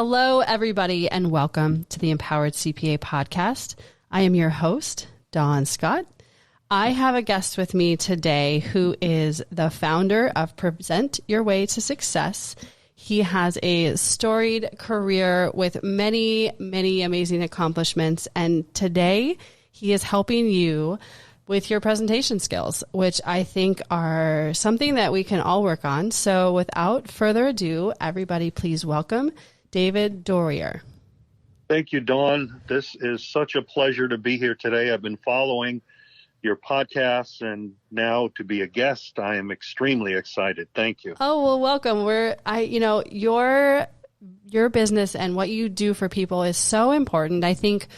Hello, everybody, and welcome to the Empowered CPA podcast. I am your host, Dawn Scott. I have a guest with me today who is the founder of Present Your Way to Success. He has a storied career with many, many amazing accomplishments, and today he is helping you with your presentation skills, which I think are something that we can all work on. So without further ado, everybody please welcome David Doerrier. Thank you, Dawn. This is such a pleasure to be here today. I've been following your podcasts, and now to be a guest, I am extremely excited. Thank you. Oh, well, welcome. Your business and what you do for people is so important. I think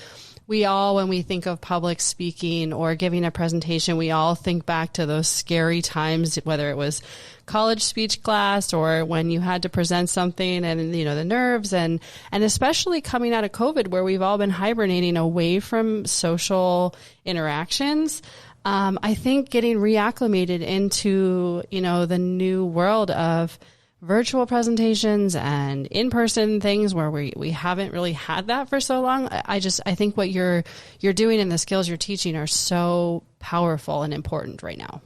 we all, when we think of public speaking or giving a presentation, we all think back to those scary times, whether it was college speech class or when you had to present something and, the nerves and especially coming out of COVID where we've all been hibernating away from social interactions. I think getting reacclimated into, the new world of virtual presentations and in-person things where we haven't really had that for so long. I think what you're doing and the skills you're teaching are so powerful and important right now.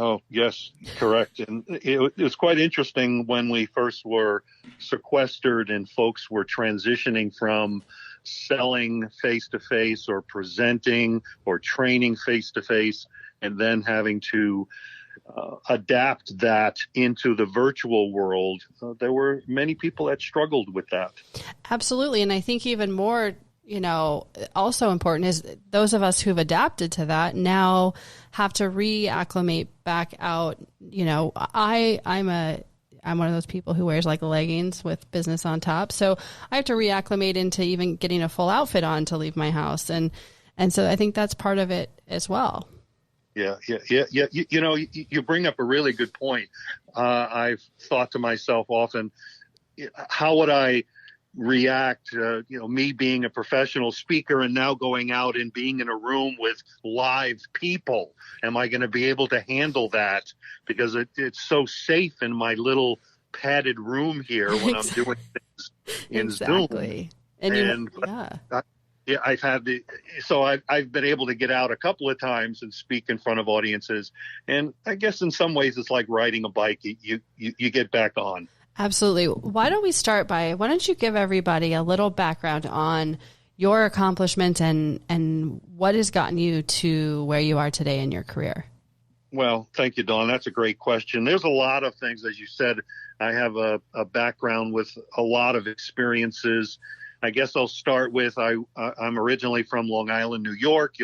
Oh, yes, correct. And it was quite interesting when we first were sequestered and folks were transitioning from selling face-to-face or presenting or training face-to-face and then having to adapt that into the virtual world. There were many people that struggled with that. Absolutely. And I think even more, also important is those of us who've adapted to that now have to reacclimate back out. I'm one of those people who wears like leggings with business on top. So I have to reacclimate into even getting a full outfit on to leave my house. And so I think that's part of it as well. Yeah. You bring up a really good point. I've thought to myself often, how would I react, me being a professional speaker and now going out and being in a room with live people? Am I going to be able to handle that? Because it's so safe in my little padded room here when I'm doing things in Zoom. I've been able to get out a couple of times and speak in front of audiences. And I guess in some ways it's like riding a bike. You get back on. Absolutely. Why don't you give everybody a little background on your accomplishments and what has gotten you to where you are today in your career? Well, thank you, Dawn. That's a great question. There's a lot of things, as you said. I have a background with a lot of experiences. I guess I'll start with I'm originally from Long Island, New York.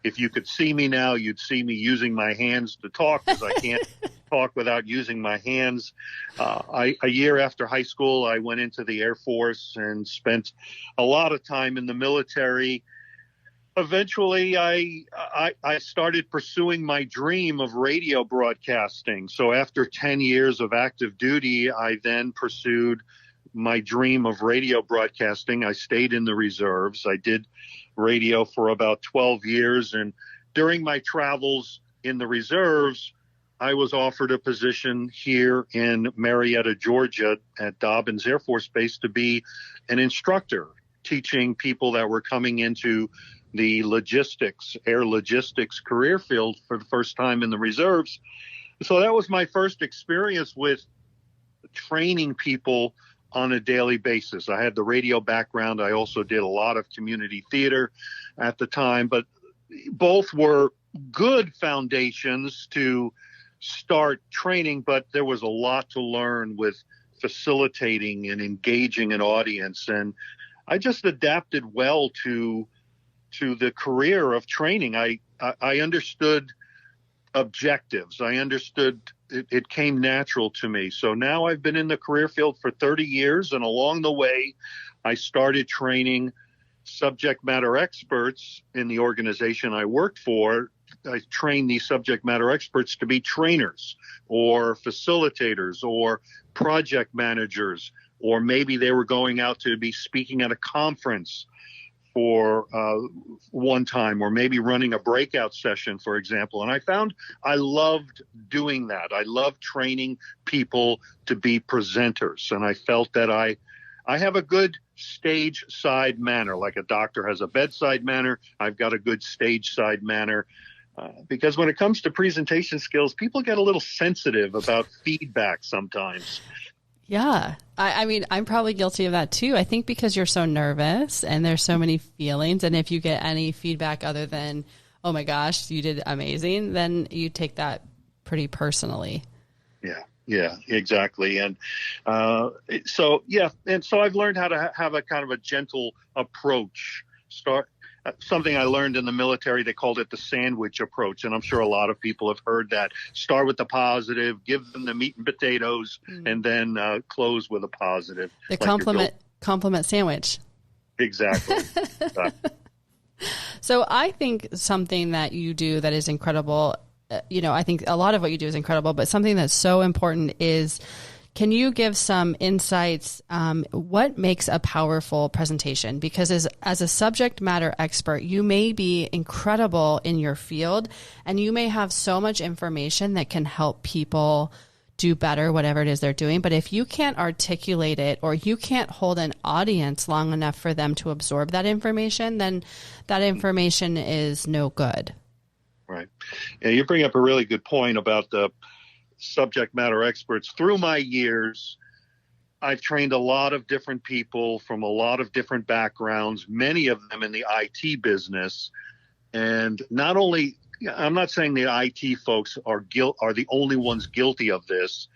If you could see me now, you'd see me using my hands to talk because I can't talk without using my hands. A year after high school, I went into the Air Force and spent a lot of time in the military. Eventually, I started pursuing my dream of radio broadcasting. So after 10 years of active duty, I then pursued my dream of radio broadcasting. I stayed in the reserves. I did radio for about 12 years. And during my travels in the reserves, I was offered a position here in Marietta, Georgia at Dobbins Air Force Base to be an instructor, teaching people that were coming into the air logistics career field for the first time in the reserves. So that was my first experience with training people on a daily basis. I had the radio background. I also did a lot of community theater at the time, but both were good foundations to start training, but there was a lot to learn with facilitating and engaging an audience. And I just adapted well to the career of training. I understood objectives. I understood it came natural to me. So now I've been in the career field for 30 years, and along the way, I started training subject matter experts in the organization I worked for. I trained these subject matter experts to be trainers or facilitators or project managers, or maybe they were going out to be speaking at a conference for one time, or maybe running a breakout session, for example. And I found I loved doing that. I loved training people to be presenters. And I felt that I I have a good stage side manner, like a doctor has a bedside manner. I've got a good stage side manner. Because when it comes to presentation skills, people get a little sensitive about feedback sometimes. Yeah. I mean, I'm probably guilty of that too. I think because you're so nervous and there's so many feelings. And if you get any feedback other than, oh my gosh, you did amazing, then you take that pretty personally. Yeah, exactly. And so I've learned how to have a kind of a gentle approach. Something I learned in the military, they called it the sandwich approach. And I'm sure a lot of people have heard that. Start with the positive, give them the meat and potatoes, and then close with a positive. The compliment sandwich. Exactly. So I think something that you do that is incredible, I think a lot of what you do is incredible, but something that's so important is, can you give some insights? What makes a powerful presentation? Because as a subject matter expert, you may be incredible in your field and you may have so much information that can help people do better, whatever it is they're doing. But if you can't articulate it or you can't hold an audience long enough for them to absorb that information, then that information is no good. Right. Yeah, you bring up a really good point about the subject matter experts. Through my years, I've trained a lot of different people from a lot of different backgrounds, many of them in the IT business. And not only, I'm not saying the IT folks are the only ones guilty of this,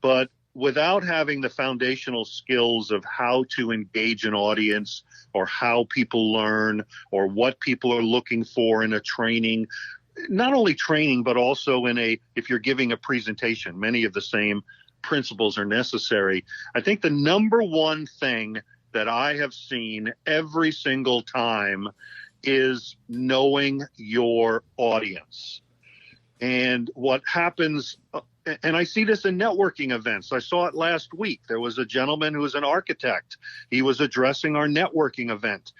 but without having the foundational skills of how to engage an audience or how people learn or what people are looking for in a training, not only training, but also if you're giving a presentation, many of the same principles are necessary. I think the number one thing that I have seen every single time is knowing your audience. And what happens, and I see this in networking events. I saw it last week. There was a gentleman who was an architect. He was addressing our networking event.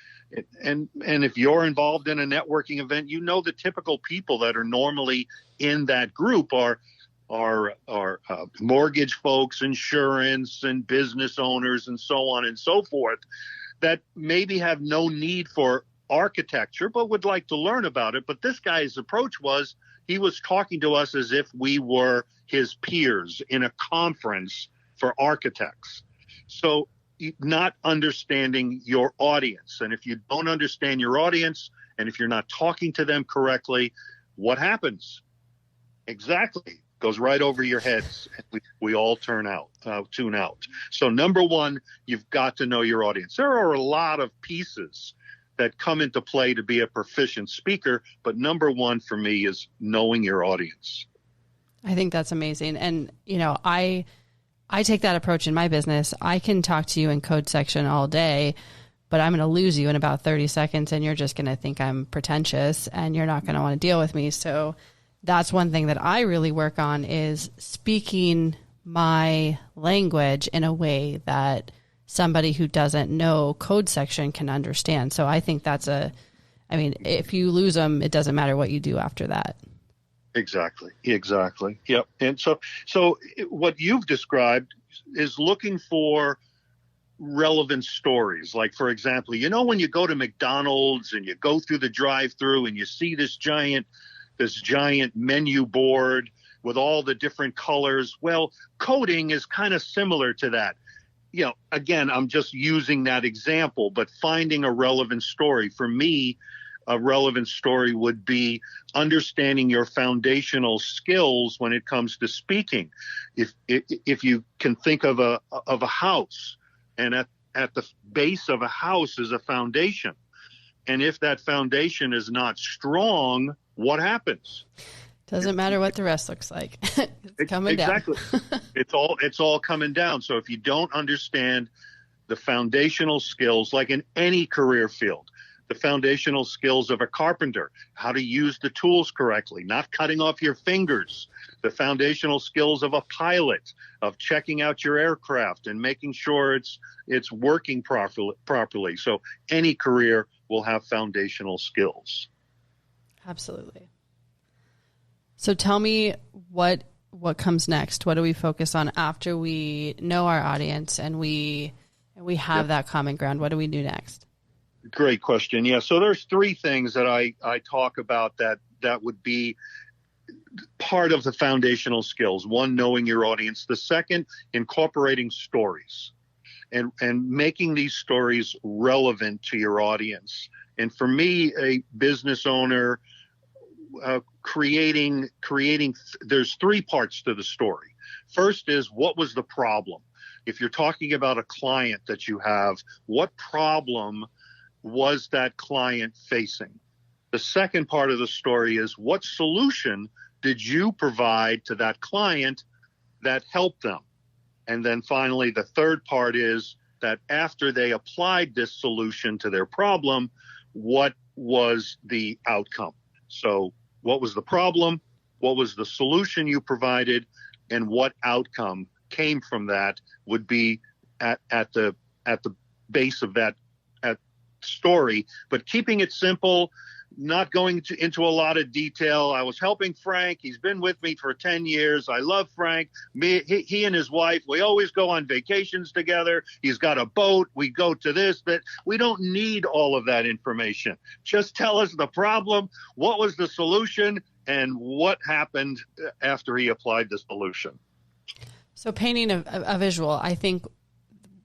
And if you're involved in a networking event, you know the typical people that are normally in that group are mortgage folks, insurance, and business owners, and so on and so forth, that maybe have no need for architecture, but would like to learn about it. But this guy's approach was, he was talking to us as if we were his peers in a conference for architects. So not understanding your audience. And if you don't understand your audience, and if you're not talking to them correctly, what happens? Exactly. Goes right over your heads. We all tune out. So number one, you've got to know your audience. There are a lot of pieces that come into play to be a proficient speaker, but number one for me is knowing your audience. I think that's amazing. And, I take that approach in my business. I can talk to you in code section all day, but I'm going to lose you in about 30 seconds and you're just going to think I'm pretentious and you're not going to want to deal with me. So that's one thing that I really work on, is speaking my language in a way that somebody who doesn't know code section can understand. So I think if you lose them, it doesn't matter what you do after that. Exactly. Yep. And so what you've described is looking for relevant stories. Like, for example, when you go to McDonald's and you go through the drive-through and you see this giant menu board with all the different colors. Well, coding is kind of similar to that. Again, I'm just using that example, but finding a relevant story. For me, a relevant story would be understanding your foundational skills when it comes to speaking. If you can think of a house, and at the base of a house is a foundation. And if that foundation is not strong, what happens? Doesn't matter what the rest looks like. It's coming exactly. down. It's all coming down. So if you don't understand the foundational skills, like in any career field, the foundational skills of a carpenter, how to use the tools correctly, not cutting off your fingers, the foundational skills of a pilot, of checking out your aircraft and making sure it's working properly. So any career will have foundational skills. Absolutely. So tell me what comes next. What do we focus on after we know our audience and we We have that common ground. What do we do next? Great question. Yeah. So there's three things that I talk about that would be part of the foundational skills. One, knowing your audience. The second, incorporating stories and making these stories relevant to your audience. And for me, a business owner, creating, there's three parts to the story. First is, what was the problem? If you're talking about a client that you have, what problem was that client facing? The second part of the story is, what solution did you provide to that client that helped them? And then finally, the third part is that after they applied this solution to their problem, what was the outcome? So what was the problem? What was the solution you provided? And what outcome came from that would be at the base of that story, but keeping it simple, not going into a lot of detail. I was helping Frank. He's been with me for 10 years. I love Frank. He and his wife, we always go on vacations together. He's got a boat. We go to this, but we don't need all of that information. Just tell us the problem. What was the solution? And what happened after he applied the solution? So painting a visual, I think,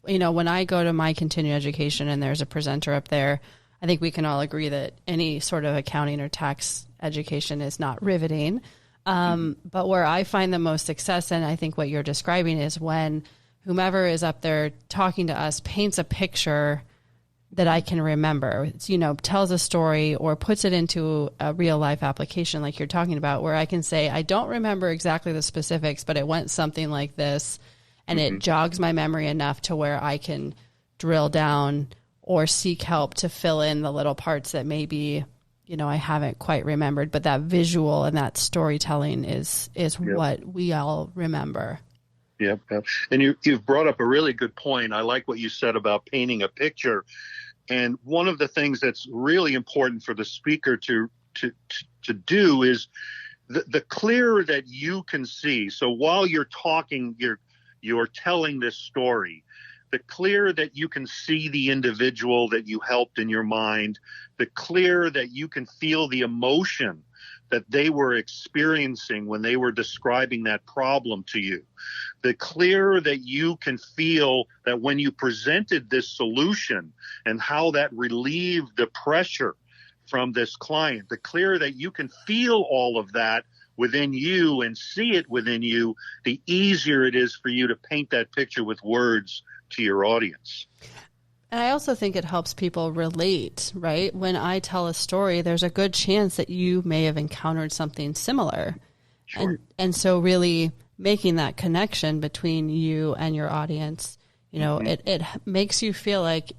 when I go to my continuing education and there's a presenter up there, I think we can all agree that any sort of accounting or tax education is not riveting. But where I find the most success, and I think what you're describing, is when whomever is up there talking to us paints a picture that I can remember, tells a story or puts it into a real life application like you're talking about, where I can say, I don't remember exactly the specifics, but it went something like this. And it jogs my memory enough to where I can drill down or seek help to fill in the little parts that maybe, I haven't quite remembered. But that visual and that storytelling is what we all remember. Yep. And you've brought up a really good point. I like what you said about painting a picture. And one of the things that's really important for the speaker to do is the clearer that you can see. So while you're talking, you're telling this story, the clearer that you can see the individual that you helped in your mind, the clearer that you can feel the emotion that they were experiencing when they were describing that problem to you, the clearer that you can feel that when you presented this solution and how that relieved the pressure from this client, the clearer that you can feel all of that within you and see it within you, the easier it is for you to paint that picture with words to your audience. And I also think it helps people relate, right? When I tell a story, there's a good chance that you may have encountered something similar. Sure. And so really making that connection between you and your audience, it makes you feel like,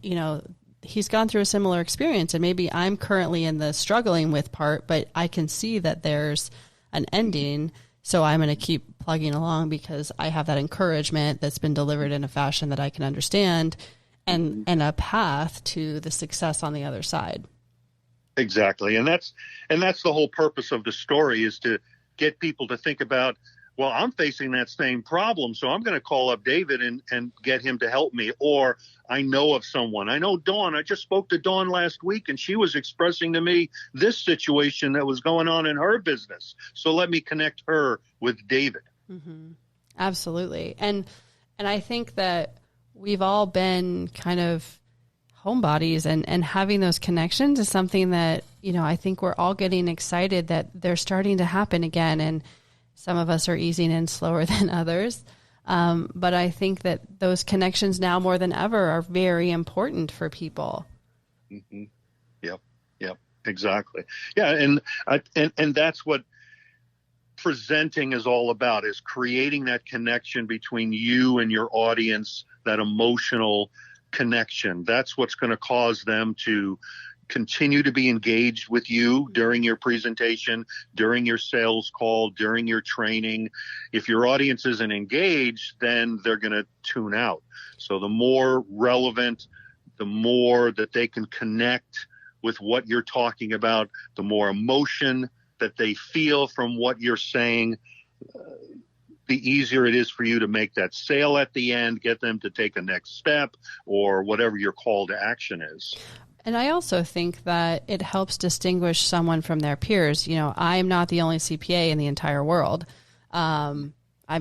he's gone through a similar experience, and maybe I'm currently in the struggling with part, but I can see that there's an ending. So I'm going to keep plugging along because I have that encouragement that's been delivered in a fashion that I can understand, and a path to the success on the other side. Exactly. And that's the whole purpose of the story, is to get people to think about, well, I'm facing that same problem, so I'm going to call up David and get him to help me. Or I know of someone. I know Dawn. I just spoke to Dawn last week, and she was expressing to me this situation that was going on in her business. So let me connect her with David. Mm-hmm. Absolutely. And I think that we've all been kind of homebodies, and having those connections is something that, I think we're all getting excited that they're starting to happen again. And some of us are easing in slower than others. But I think that those connections now more than ever are very important for people. Mm-hmm. Yep, exactly. Yeah. And that's what presenting is all about, is creating that connection between you and your audience, that emotional connection. That's what's going to cause them to continue to be engaged with you during your presentation, during your sales call, during your training. If your audience isn't engaged, then they're going to tune out. So the more relevant, the more that they can connect with what you're talking about, the more emotion that they feel from what you're saying, the easier it is for you to make that sale at the end, get them to take a next step, or whatever your call to action is. And I also think that it helps distinguish someone from their peers. You know, I'm not the only CPA in the entire world. I'm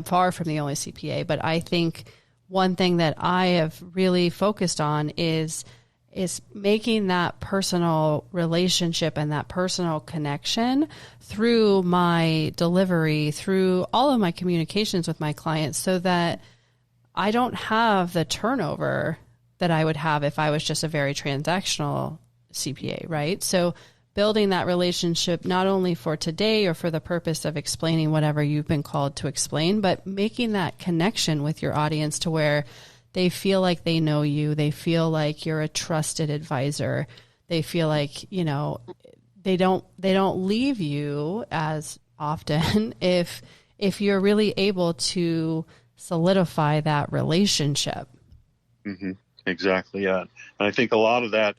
far from the only CPA, but I think one thing that I have really focused on is making that personal relationship and that personal connection through my delivery, through all of my communications with my clients, so that I don't have the turnover that I would have if I was just a very transactional CPA, right? So building that relationship not only for today or for the purpose of explaining whatever you've been called to explain, but making that connection with your audience to where they feel like they know you, they feel like you're a trusted advisor, they feel like, you know, they don't leave you as often if you're really able to solidify that relationship. Mm-hmm. Exactly. Yeah. And I think a lot of that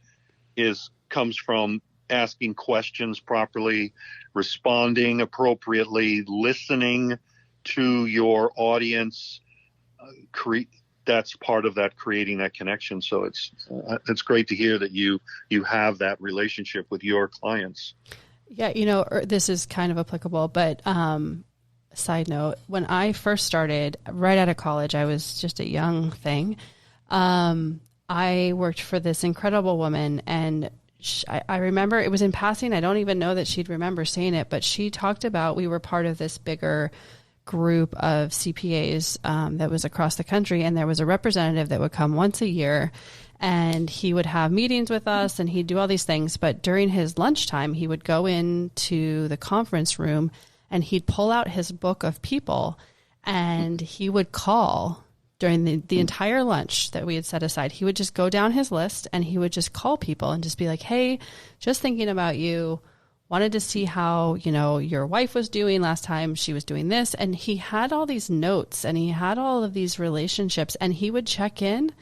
comes from asking questions properly, responding appropriately, listening to your audience. That's part of that, creating that connection. So it's great to hear that you have that relationship with your clients. Yeah. You know, this is kind of applicable, but side note, when I first started right out of college, I was just a young thing. I worked for this incredible woman, and I remember it was in passing. I don't even know that she'd remember saying it, but she talked about, we were part of this bigger group of CPAs that was across the country, and there was a representative that would come once a year, and he would have meetings with us, and he'd do all these things. But during his lunchtime, he would go into the conference room, and he'd pull out his book of people, and he would call during the entire lunch that we had set aside. He would just go down his list, and he would just call people and just be like, hey, just thinking about you, wanted to see how, you know, your wife was doing last time she was doing this. And he had all these notes, and he had all of these relationships, and he would check in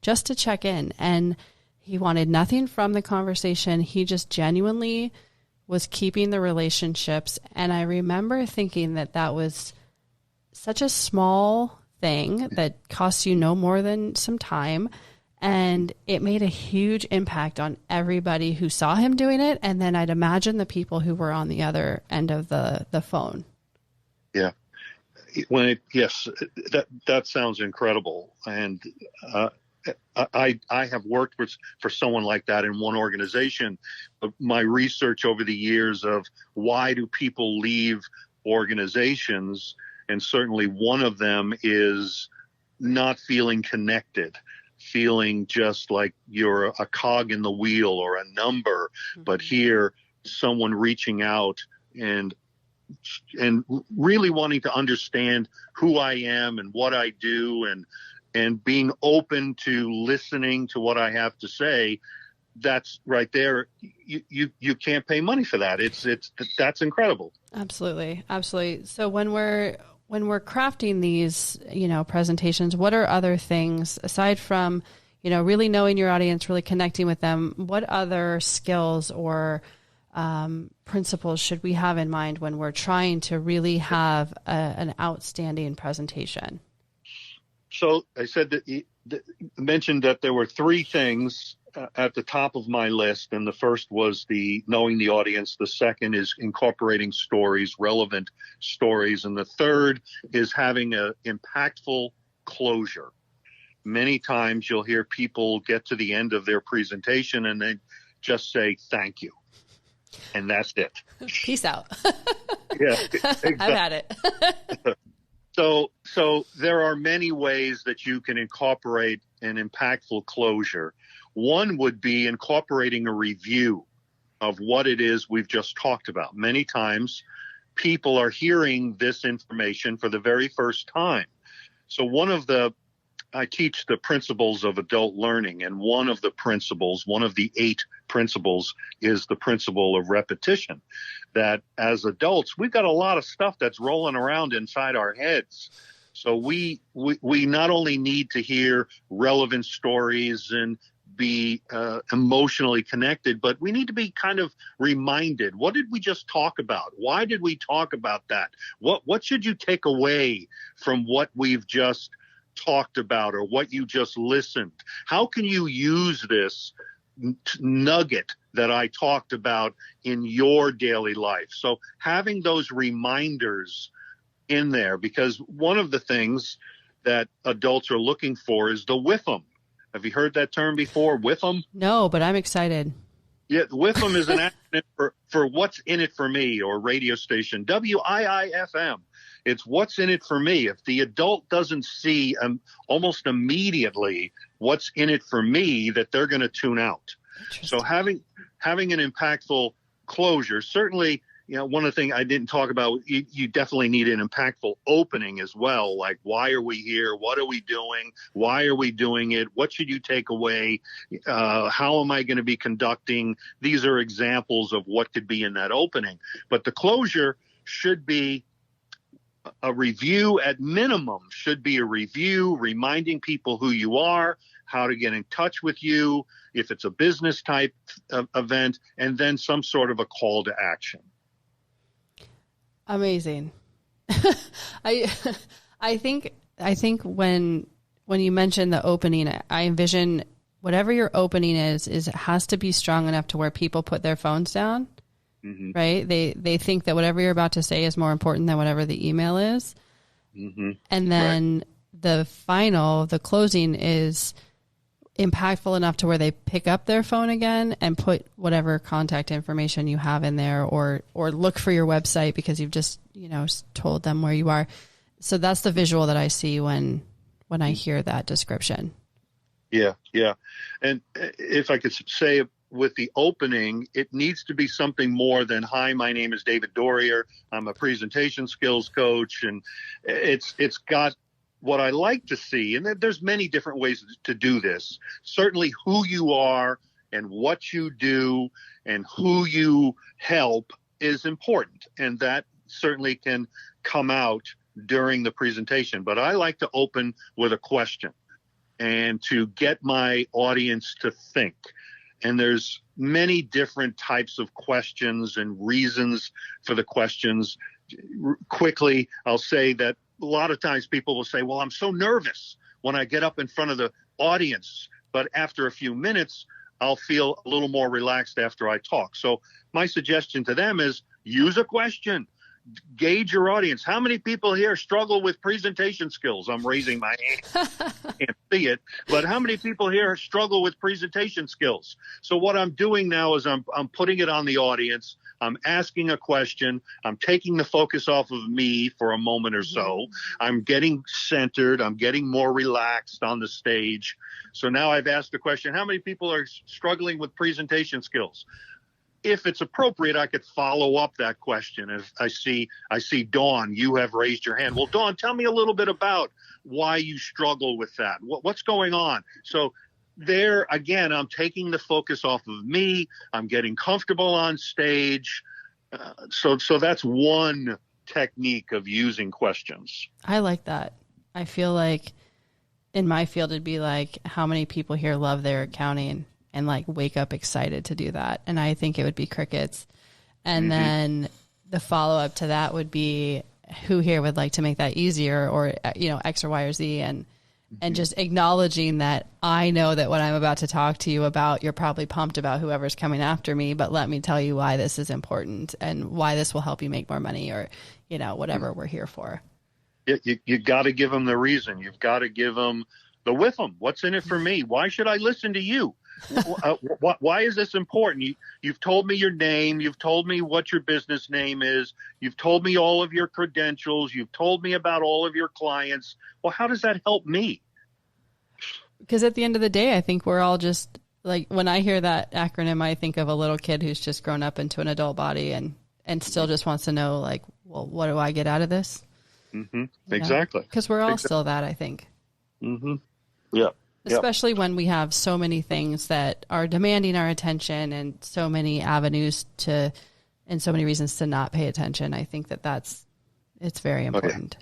just to check in. And he wanted nothing from the conversation. He just genuinely was keeping the relationships. And I remember thinking that was such a small thing that costs you no more than some time, and it made a huge impact on everybody who saw him doing it. And then I'd imagine the people who were on the other end of the phone. Yeah. Yes, that sounds incredible. And I have worked for someone like that in one organization. But my research over the years of why do people leave organizations, and certainly one of them is not feeling connected, feeling just like you're a cog in the wheel or a number. Mm-hmm. But here, someone reaching out and really wanting to understand who I am and what I do, and being open to listening to what I have to say. That's right there. You can't pay money for that. That's incredible. Absolutely. Absolutely. So when we're crafting these, you know, presentations, what are other things aside from, you know, really knowing your audience, really connecting with them? What other skills or principles should we have in mind when we're trying to really have an outstanding presentation? So I said that mentioned that there were three things at the top of my list, and the first was knowing the audience. The second is incorporating stories, relevant stories, and the third is having an impactful closure. Many times you'll hear people get to the end of their presentation and they just say thank you, and that's it. Peace out. Yeah, exactly. I've had it. So there are many ways that you can incorporate an impactful closure. One would be incorporating a review of what it is we've just talked about. Many times people are hearing this information for the very first time. So I teach the principles of adult learning, and one of the 8 principles is the principle of repetition. That as adults, we've got a lot of stuff that's rolling around inside our heads. So we not only need to hear relevant stories and be emotionally connected, but we need to be kind of reminded, what did we just talk about? Why did we talk about that? What should you take away from what we've just talked about or what you just listened? How can you use this nugget that I talked about in your daily life? So having those reminders in there, because one of the things that adults are looking for is the WIFM. Have you heard that term before, WIFM? No, but I'm excited. Yeah, WIFM is an acronym for What's in It for Me, or radio station, WIIFM. It's what's in it for me. If the adult doesn't see almost immediately what's in it for me, that they're going to tune out. So having an impactful closure, certainly, one of the things I didn't talk about, you definitely need an impactful opening as well. Like, why are we here? What are we doing? Why are we doing it? What should you take away? How am I going to be conducting? These are examples of what could be in that opening. But the closure should be a review. At minimum, should be a review reminding people who you are, how to get in touch with you, if it's a business type of event, and then some sort of a call to action. Amazing. I think when you mention the opening, I envision whatever your opening is it has to be strong enough to where people put their phones down. Mm-hmm. Right? They think that whatever you're about to say is more important than whatever the email is. Mm-hmm. And then the closing is impactful enough to where they pick up their phone again and put whatever contact information you have in there, or look for your website because you've just, told them where you are. So that's the visual that I see when I hear that description. Yeah. Yeah. And if I could say, with the opening, it needs to be something more than, hi, my name is David Doerrier. I'm a presentation skills coach. And it's got what I like to see, and there's many different ways to do this. Certainly who you are and what you do and who you help is important. And that certainly can come out during the presentation. But I like to open with a question and to get my audience to think. And there's many different types of questions and reasons for the questions. Quickly, I'll say that a lot of times people will say, well, I'm so nervous when I get up in front of the audience, but after a few minutes, I'll feel a little more relaxed after I talk. So my suggestion to them is use a question. Gauge your audience. How many people here struggle with presentation skills? I'm raising my hand. Can't see it, but how many people here struggle with presentation skills? So what I'm doing now is I'm putting it on the audience. I'm asking a question. I'm taking the focus off of me for a moment or so. I'm getting centered. I'm getting more relaxed on the stage. So now I've asked the question, how many people are struggling with presentation skills? If it's appropriate, I could follow up that question. If I see Dawn, you have raised your hand. Well, Dawn, tell me a little bit about why you struggle with that. What's going on? So there, again, I'm taking the focus off of me. I'm getting comfortable on stage. So that's one technique of using questions. I like that. I feel like in my field, it'd be like, how many people here love their accounting and like wake up excited to do that? And I think it would be crickets. And then the follow up to that would be, who here would like to make that easier, or, X or Y or Z, and just acknowledging that I know that what I'm about to talk to you about, you're probably pumped about whoever's coming after me, but let me tell you why this is important and why this will help you make more money, or, whatever we're here for. You got to give them the reason. You've got to give them the with them. What's in it for me? Why should I listen to you? Why is this important? You've told me your name. You've told me what your business name is. You've told me all of your credentials. You've told me about all of your clients. Well, how does that help me? Because at the end of the day, I think we're all just like, when I hear that acronym, I think of a little kid who's just grown up into an adult body and still just wants to know, like, well, what do I get out of this? Exactly. Because we're all still that, I think. Yeah. Especially when we have so many things that are demanding our attention and so many avenues and so many reasons to not pay attention. I think it's very important.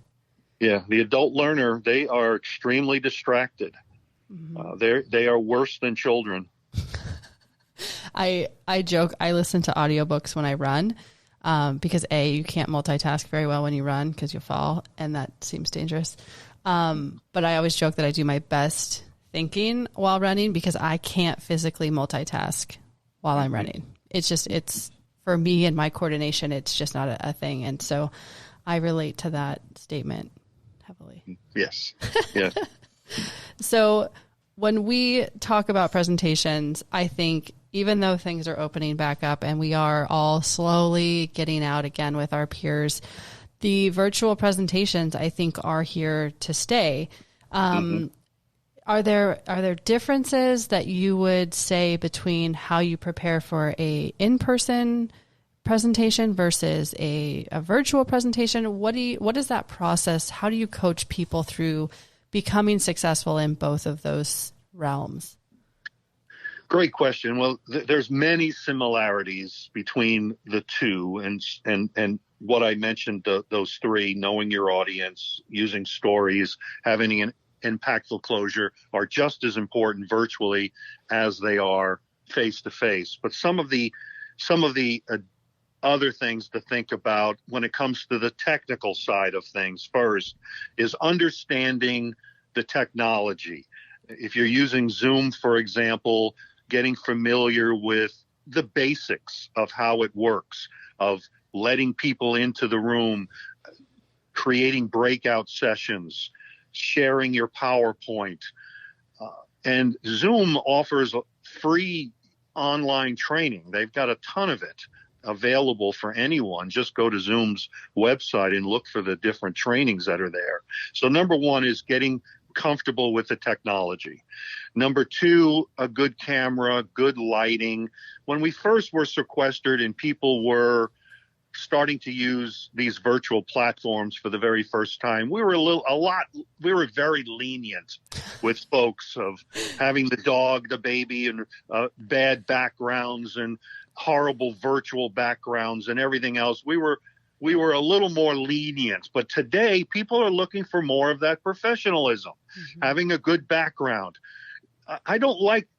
Yeah. The adult learner, they are extremely distracted. They are worse than children. I joke, I listen to audiobooks when I run, because you can't multitask very well when you run because you'll fall, and that seems dangerous. But I always joke that I do my best thinking while running because I can't physically multitask while I'm running. It's for me and my coordination, it's just not a thing. And so I relate to that statement heavily. Yes. Yes. So when we talk about presentations, I think even though things are opening back up and we are all slowly getting out again with our peers, the virtual presentations, I think, are here to stay. Are there differences that you would say between how you prepare for a in-person presentation versus a virtual presentation? What is that process? How do you coach people through becoming successful in both of those realms? Great question. Well, there's many similarities between the two, and what I mentioned, those three: knowing your audience, using stories, having an impactful closure, are just as important virtually as they are face to face. But some of the other things to think about when it comes to the technical side of things first is understanding the technology. If you're using Zoom, for example, getting familiar with the basics of how it works, of letting people into the room, creating breakout sessions, sharing your PowerPoint. And Zoom offers free online training. They've got a ton of it available for anyone. Just go to Zoom's website and look for the different trainings that are there. So number one is getting comfortable with the technology. Number two, a good camera, good lighting. When we first were sequestered and people were starting to use these virtual platforms for the very first time, we were very lenient with folks of having the dog, the baby, and bad backgrounds and horrible virtual backgrounds and everything else. We were a little more lenient, but today people are looking for more of that professionalism, having a good background. I don't like,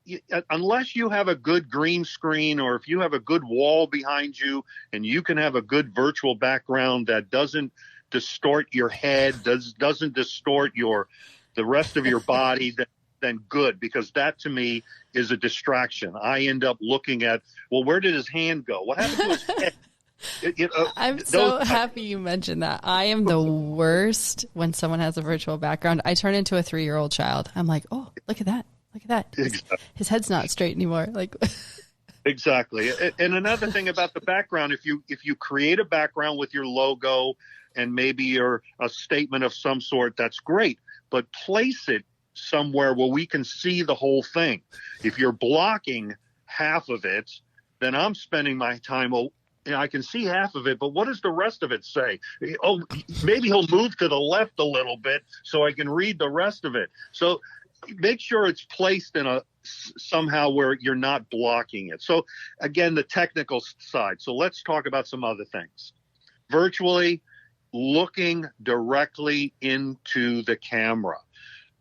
unless you have a good green screen or if you have a good wall behind you and you can have a good virtual background that doesn't distort your head, doesn't distort the rest of your body, then good, because that to me is a distraction. I end up looking at, well, where did his hand go? What happened to his head? I'm so happy you mentioned that. I am the worst when someone has a virtual background. I turn into a 3-year-old child. I'm like, oh, look at that. Look at that. Exactly. His head's not straight anymore. Like Exactly. And another thing about the background, if you create a background with your logo and maybe a statement of some sort, that's great. But place it somewhere where we can see the whole thing. If you're blocking half of it, then I'm spending my time, I can see half of it, but what does the rest of it say? Oh, maybe he'll move to the left a little bit so I can read the rest of it. So make sure it's placed in somehow where you're not blocking it. So again, the technical side. So let's talk about some other things. Virtually, looking directly into the camera.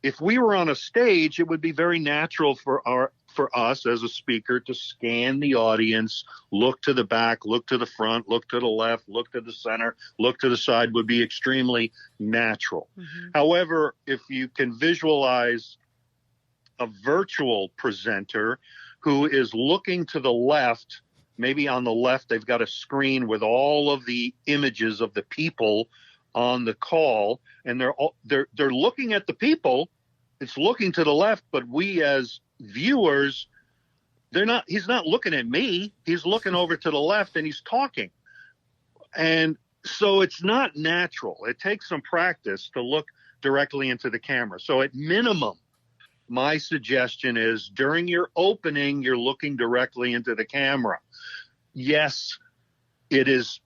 If we were on a stage, it would be very natural for us as a speaker to scan the audience, look to the back, look to the front, look to the left, look to the center, look to the side, would be extremely natural. However, if you can visualize a virtual presenter who is looking to the left, maybe on the left they've got a screen with all of the images of the people on the call, and they're looking at the people. It's looking to the left, but we as viewers, he's not looking at me. He's looking over to the left and he's talking. And so it's not natural. It takes some practice to look directly into the camera. So at minimum, my suggestion is during your opening, you're looking directly into the camera. Yes, it is.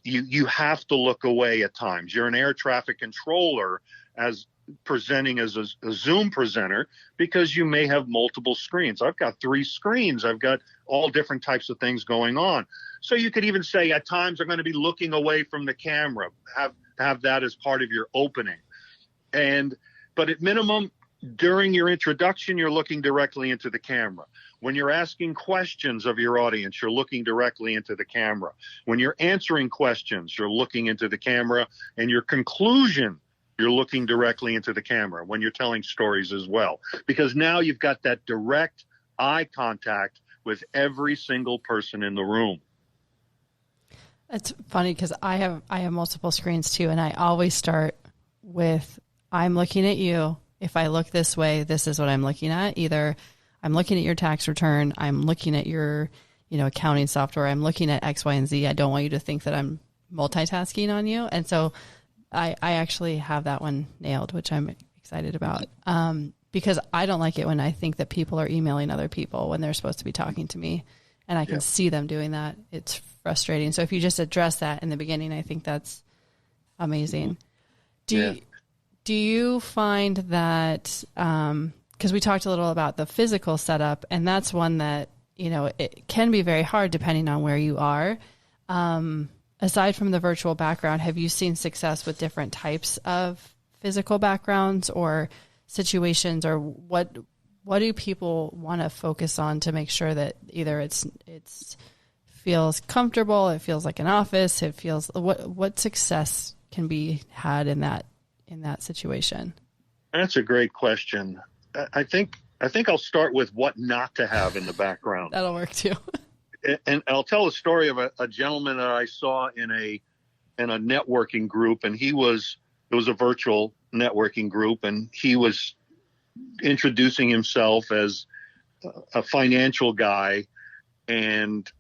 You have to look away at times. You're an air traffic controller as presenting as a Zoom presenter because you may have multiple screens. I've got 3 screens. I've got all different types of things going on. So you could even say at times I'm going to be looking away from the camera. Have that as part of your opening. But at minimum, During your introduction, you're looking directly into the camera. When you're asking questions of your audience, you're looking directly into the camera. When you're answering questions, you're looking into the camera. And your conclusion, you're looking directly into the camera when you're telling stories as well. Because now you've got that direct eye contact with every single person in the room. It's funny because I have multiple screens too, and I always start with, I'm looking at you. If I look this way, this is what I'm looking at. Either I'm looking at your tax return, I'm looking at your, accounting software, I'm looking at X, Y, and Z. I don't want you to think that I'm multitasking on you. And so I actually have that one nailed, which I'm excited about. Because I don't like it when I think that people are emailing other people when they're supposed to be talking to me, and I can see them doing that. It's frustrating. So if you just address that in the beginning, I think that's amazing. Do you find that, because we talked a little about the physical setup, and that's one that, it can be very hard depending on where you are. Aside from the virtual background, have you seen success with different types of physical backgrounds or situations, or what do people want to focus on to make sure that either it's feels comfortable, it feels like an office, it feels, what success can be had in that situation? That's a great question. I think I'll start with what not to have in the background. That'll work too. And I'll tell a story of a gentleman that I saw in a networking group, and it was a virtual networking group, and he was introducing himself as a financial guy, and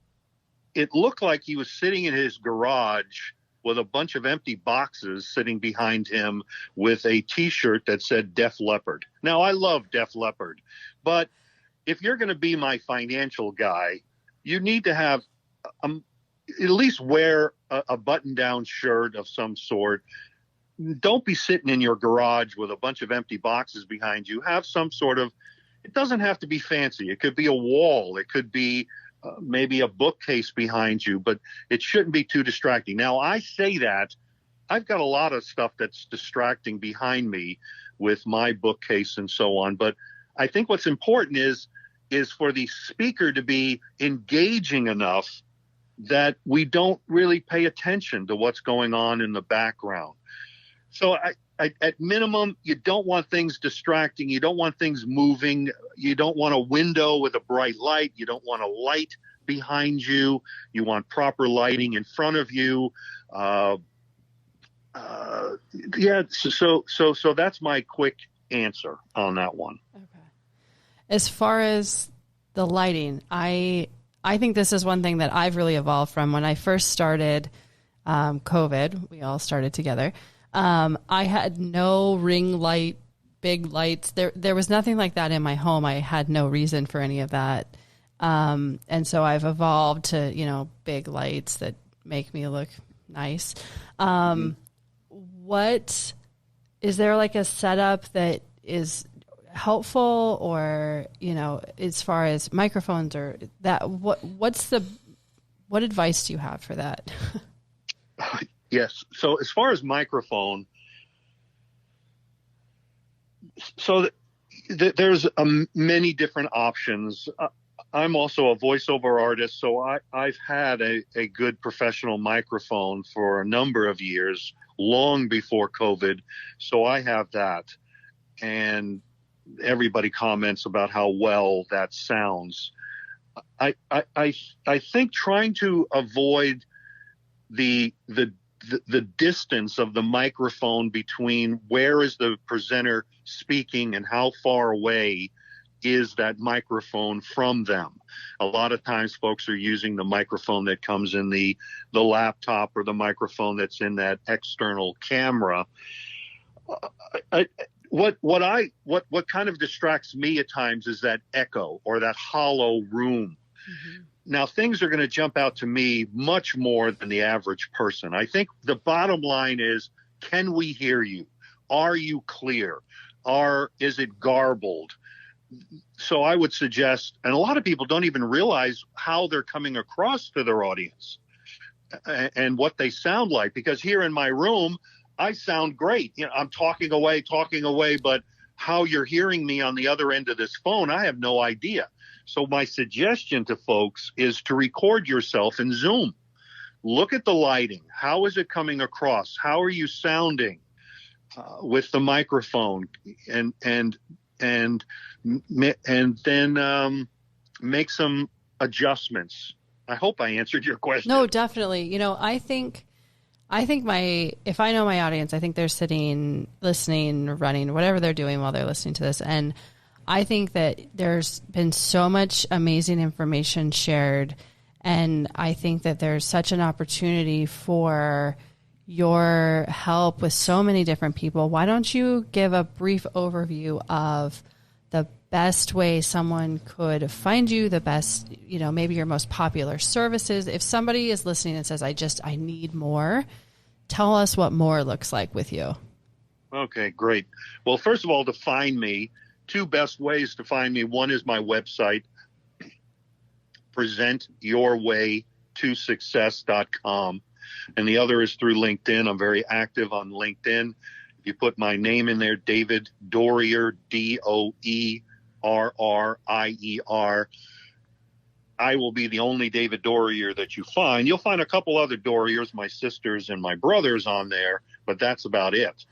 it looked like he was sitting in his garage with a bunch of empty boxes sitting behind him with a T-shirt that said Def Leppard. Now, I love Def Leppard, but if you're going to be my financial guy, you need to have at least wear a button-down shirt of some sort. Don't be sitting in your garage with a bunch of empty boxes behind you. Have some sort of, it doesn't have to be fancy. It could be a wall. It could be maybe a bookcase behind you, but it shouldn't be too distracting. Now, I say that I've got a lot of stuff that's distracting behind me with my bookcase and so on. But I think what's important is for the speaker to be engaging enough that we don't really pay attention to what's going on in the background. So at minimum, you don't want things distracting. You don't want things moving. You don't want a window with a bright light. You don't want a light behind you. You want proper lighting in front of you. So that's my quick answer on that one. Okay. As far as the lighting, I think this is one thing that I've really evolved from when I first started COVID. We all started together. I had no ring light, big lights. There was nothing like that in my home. I had no reason for any of that. And so I've evolved to, big lights that make me look nice. What is there like a setup that is helpful, or, as far as microphones or that, what advice do you have for that? Yes. So as far as microphone, there's many different options. I'm also a voiceover artist, so I've had a good professional microphone for a number of years, long before COVID. So I have that, and everybody comments about how well that sounds. I think trying to avoid the distance of the microphone between where is the presenter speaking and how far away is that microphone from them. A lot of times folks are using the microphone that comes in the laptop, or the microphone that's in that external camera. What kind of distracts me at times is that echo or that hollow room. Mm-hmm. Now, things are going to jump out to me much more than the average person. I think the bottom line is, can we hear you? Are you clear? Is it garbled? So I would suggest, and a lot of people don't even realize how they're coming across to their audience and what they sound like, because here in my room, I sound great. I'm talking away, but how you're hearing me on the other end of this phone, I have no idea. So my suggestion to folks is to record yourself in Zoom. Look at the lighting. How is it coming across? How are you sounding with the microphone? And then make some adjustments. I hope I answered your question. No, definitely. You know, I think if I know my audience, I think they're sitting, listening, running, whatever they're doing while they're listening to this. And I think that there's been so much amazing information shared. And I think that there's such an opportunity for your help with so many different people. Why don't you give a brief overview of the best way someone could find you, the best, you know, maybe your most popular services? If somebody is listening and says, I need more, tell us what more looks like with you. Okay, great. Well, first of all, to find me, two best ways to find me. One is my website, presentyourwaytosuccess.com. And the other is through LinkedIn. I'm very active on LinkedIn. If you put my name in there, David Doerrier, Doerrier, I will be the only David Doerrier that you find. You'll find a couple other Doriers, my sisters and my brothers on there, but that's about it.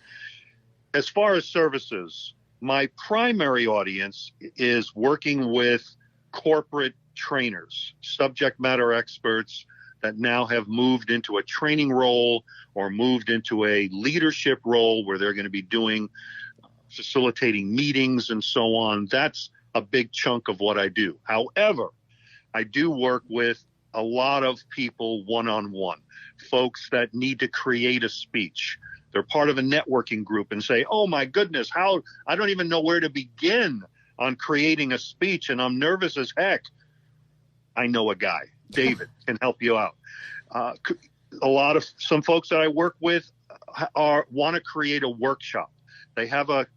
As far as services, my primary audience is working with corporate trainers, subject matter experts that now have moved into a training role or moved into a leadership role where they're going to be doing facilitating meetings and so on. That's a big chunk of what I do. However, I do work with a lot of people one-on-one, folks that need to create a speech. They're part of a networking group and say, oh my goodness, I don't even know where to begin on creating a speech and I'm nervous as heck. I know a guy, David, can help you out. Some folks that I work with want to create a workshop. They have a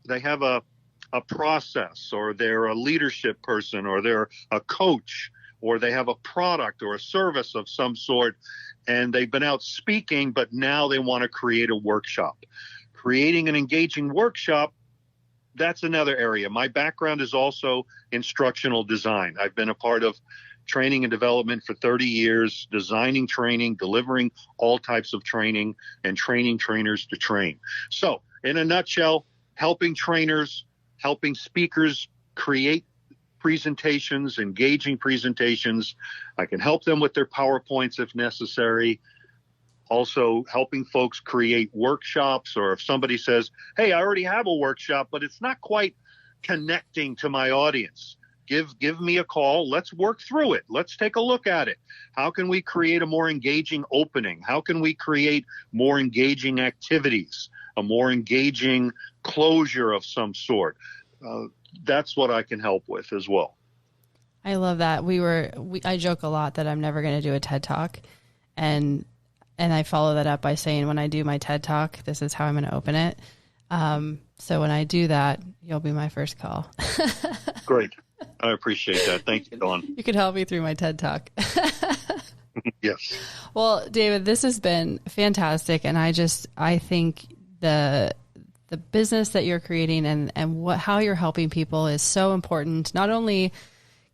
process, or they're a leadership person, or they're a coach, or they have a product or a service of some sort, and they've been out speaking, but now they want to create a workshop. Creating an engaging workshop, that's another area. My background is also instructional design. I've been a part of training and development for 30 years, designing training, delivering all types of training, and training trainers to train. So in a nutshell, helping trainers, helping speakers create presentations, engaging presentations. I can help them with their PowerPoints if necessary. Also helping folks create workshops, or if somebody says, hey, I already have a workshop, but it's not quite connecting to my audience. Give me a call. Let's work through it. Let's take a look at it. How can we create a more engaging opening? How can we create more engaging activities, a more engaging closure of some sort? That's what I can help with as well. I love that. I joke a lot that I'm never going to do a TED Talk. And I follow that up by saying, when I do my TED Talk, this is how I'm going to open it. So when I do that, you'll be my first call. Great. I appreciate that. Thank you, Dawn. You could help me through my TED Talk. Yes. Well, David, this has been fantastic. And I think the business that you're creating and how you're helping people is so important. Not only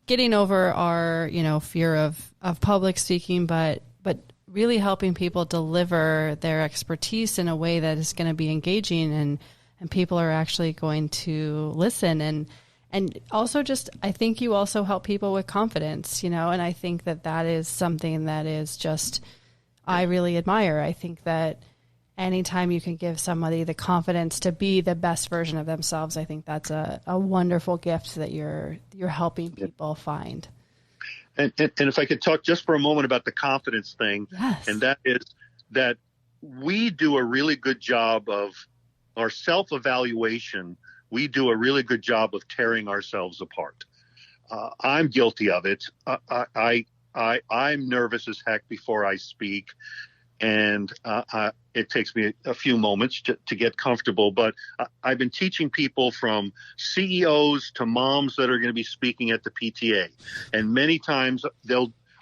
getting over our, fear of public speaking, but really helping people deliver their expertise in a way that is going to be engaging and people are actually going to listen. And also I think you also help people with confidence, and I think that is something that is just, I really admire. I think that anytime you can give somebody the confidence to be the best version of themselves, I think that's a wonderful gift that you're helping people find. And if I could talk just for a moment about the confidence thing, yes. And that is that we do a really good job of our self-evaluation. We do a really good job of tearing ourselves apart. I'm guilty of it. I'm nervous as heck before I speak, and it takes me a few moments to get comfortable. But I've been teaching people from CEOs to moms that are going to be speaking at the PTA, and many times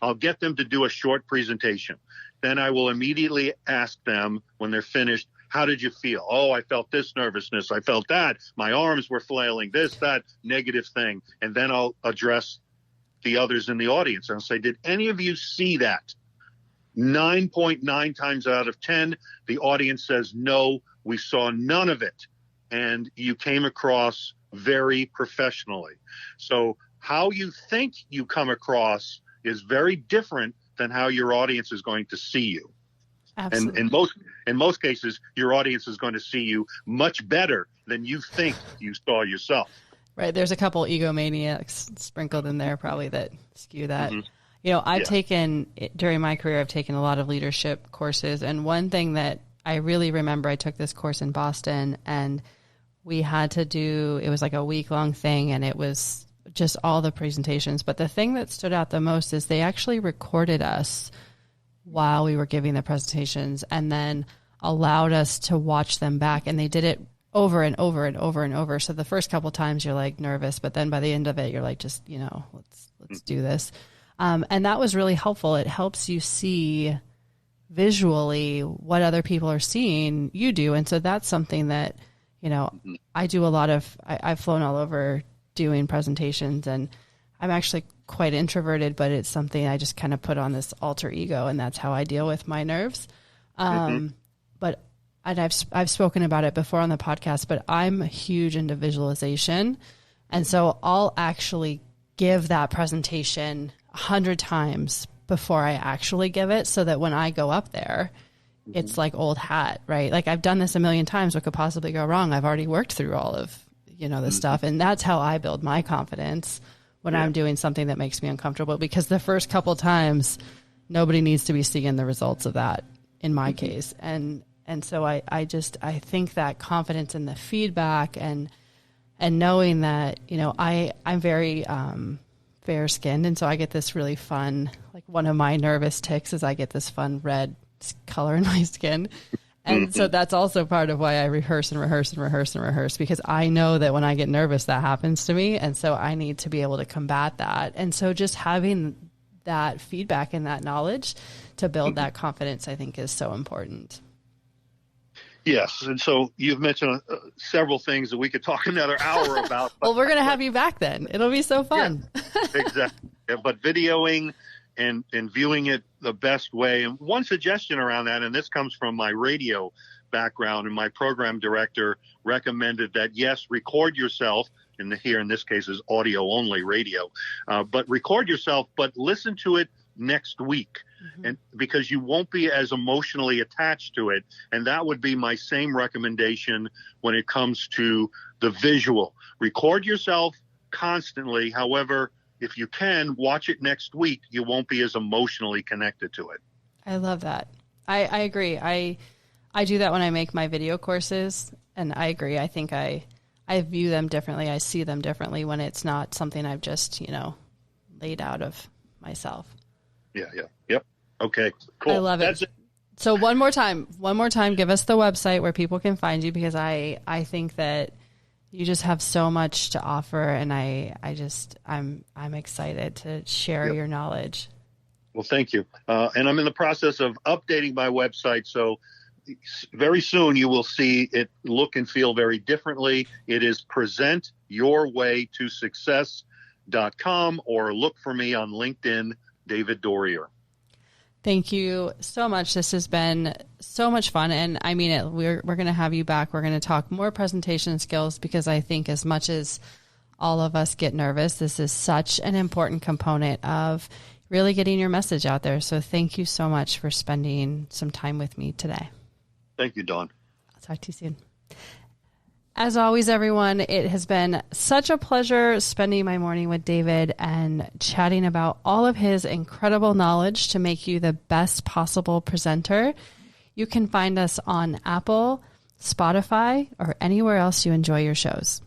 I'll get them to do a short presentation. Then I will immediately ask them when they're finished, How did you feel? Oh, I felt this nervousness. I felt that. My arms were flailing, this, that, negative thing. And then I'll address the others in the audience and I'll say, did any of you see that? 9.9 times out of 10, the audience says, no, we saw none of it. And you came across very professionally. So how you think you come across is very different than how your audience is going to see you. Absolutely. And in most cases, your audience is going to see you much better than you think you saw yourself. Right. There's a couple egomaniacs sprinkled in there probably that skew that. Mm-hmm. You know, during my career, I've taken a lot of leadership courses. And one thing that I really remember, I took this course in Boston and we had to do, it was like a week-long thing and it was just all the presentations. But the thing that stood out the most is they actually recorded us while we were giving the presentations and then allowed us to watch them back. And they did it over and over and over and over. So the first couple times you're like nervous, but then by the end of it, you're like, just, you know, let's do this. And that was really helpful. It helps you see visually what other people are seeing you do. And so that's something that, you know, I do a lot of, I've flown all over doing presentations and I'm actually quite introverted, but it's something I just kind of put on this alter ego and that's how I deal with my nerves. But and I've spoken about it before on the podcast, but I'm huge into visualization. And so I'll actually give that presentation 100 times before I actually give it so that when I go up there, it's like old hat, right? Like I've done this a million times. What could possibly go wrong? I've already worked through all of, you know, this stuff. And that's how I build my confidence when I'm doing something that makes me uncomfortable, because the first couple times nobody needs to be seeing the results of that in my case. And so I think that confidence in the feedback and knowing that, you know, I'm very, fair skinned. And so I get this really fun, like one of my nervous tics is I get this fun red color in my skin. And so that's also part of why I rehearse and rehearse and rehearse and rehearse, because I know that when I get nervous, that happens to me. And so I need to be able to combat that. And so just having that feedback and that knowledge to build that confidence, I think is so important. Yes. And so you've mentioned several things that we could talk another hour about. Well, we're going to have you back then. It'll be so fun. Yeah, exactly. Yeah, but videoing and viewing it the best way. And one suggestion around that, and this comes from my radio background, and my program director recommended that, yes, record yourself. And here in this case is audio only radio, but record yourself, but listen to it next week. And because you won't be as emotionally attached to it. And that would be my same recommendation when it comes to the visual. Record yourself constantly. However, if you can, watch it next week. You won't be as emotionally connected to it. I love that. I agree. I do that when I make my video courses, and I agree. I think I view them differently. I see them differently when it's not something I've just, you know, laid out of myself. Yep. Okay, cool. I love it. So one more time, give us the website where people can find you, because I think that you just have so much to offer, and I'm excited to share your knowledge. Well, thank you. And I'm in the process of updating my website, so very soon you will see it look and feel very differently. It is presentyourwaytosuccess.com, or look for me on LinkedIn, David Doerrier. Thank you so much. This has been so much fun. And I mean it, we're going to have you back. We're going to talk more presentation skills, because I think as much as all of us get nervous, this is such an important component of really getting your message out there. So thank you so much for spending some time with me today. Thank you, Dawn. I'll talk to you soon. As always, everyone, it has been such a pleasure spending my morning with David and chatting about all of his incredible knowledge to make you the best possible presenter. You can find us on Apple, Spotify, or anywhere else you enjoy your shows.